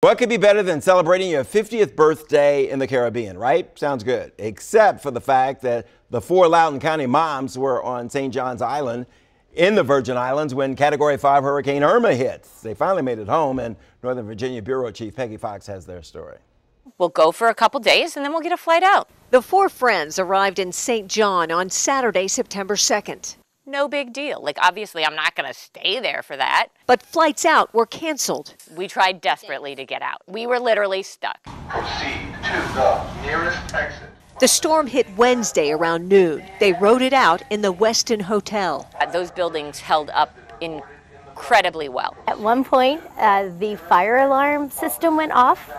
What could be better than celebrating your 50th birthday in the Caribbean, right? Sounds good. Except for the fact that the 4 Loudoun County moms were on St. John's Island in the Virgin Islands when Category 5 Hurricane Irma hits. They finally made it home, and Northern Virginia Bureau Chief Peggy Fox has their story. We'll go for a couple days and then we'll get a flight out. The 4 friends arrived in St. John on Saturday, September 2nd. No big deal. Like, obviously, I'm not going to stay there for that. But flights out were canceled. We tried desperately to get out. We were literally stuck. Proceed to the nearest exit. The storm hit Wednesday around noon. They rode it out in the Westin Hotel. Those buildings held up incredibly well. At one point, the fire alarm system went off,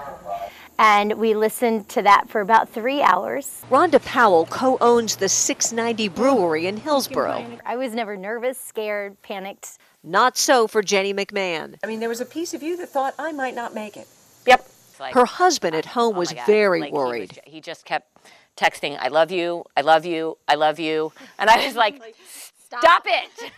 and we listened to that for about 3 hours. Rhonda Powell co-owns the 690 Brewery in Hillsborough. I was never nervous, scared, panicked. Not so for Jenny McMahon. I mean, there was a piece of you that thought I might not make it. Yep. Her husband at home was very worried. He just kept texting, I love you, I love you, I love you. And I was like, stop it.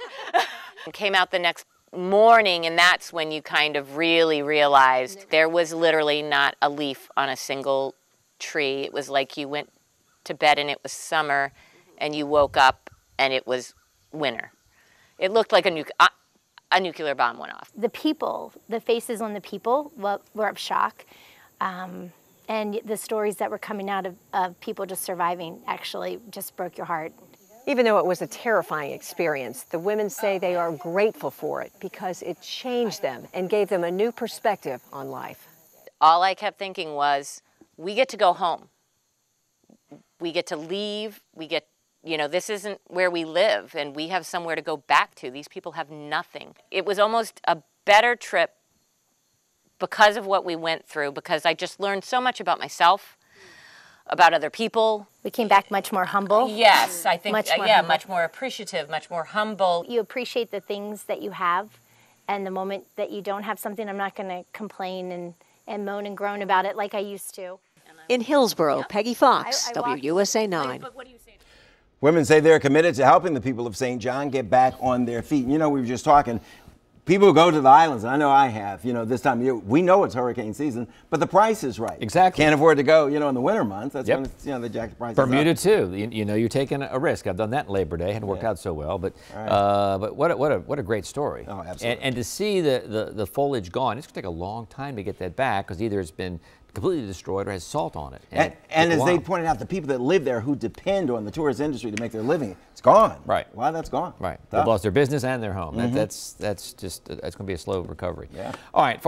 Came out the next morning, and that's when you kind of really realized there was literally not a leaf on a single tree. It was like you went to bed and it was summer, and you woke up and it was winter. It looked like a nuclear bomb went off. The people, the faces on the people were of shock. And the stories that were coming out of people just surviving actually just broke your heart. Even though it was a terrifying experience, the women say they are grateful for it because it changed them and gave them a new perspective on life. All I kept thinking was, we get to go home. We get to leave. We get, this isn't where we live, and we have somewhere to go back to. These people have nothing. It was almost a better trip because of what we went through, because I just learned so much about myself, about other people. We came back much more humble. Yes, I think, humble. Much more appreciative, much more humble. You appreciate the things that you have, and the moment that you don't have something, I'm not going to complain and moan and groan about it like I used to. In Hillsborough, Peggy Fox, WUSA 9. Women say they're committed to helping the people of St. John get back on their feet. We were just talking. People who go to the islands, and I know I have, this time of year, we know it's hurricane season, but the price is right. Exactly. Can't afford to go, in the winter months. That's when it's, they jack the prices up. Bermuda too. You're taking a risk. I've done that in Labor Day. Hadn't worked out so well, but what a great story. Oh, absolutely. And to see the foliage gone, it's going to take a long time to get that back because either it's been completely destroyed or has salt on it. And as they pointed out, the people that live there who depend on the tourist industry to make their living, it's gone. Right. Wow, that's gone. Right. They've lost their business and their home. That's going to be a slow recovery. Yeah. All right.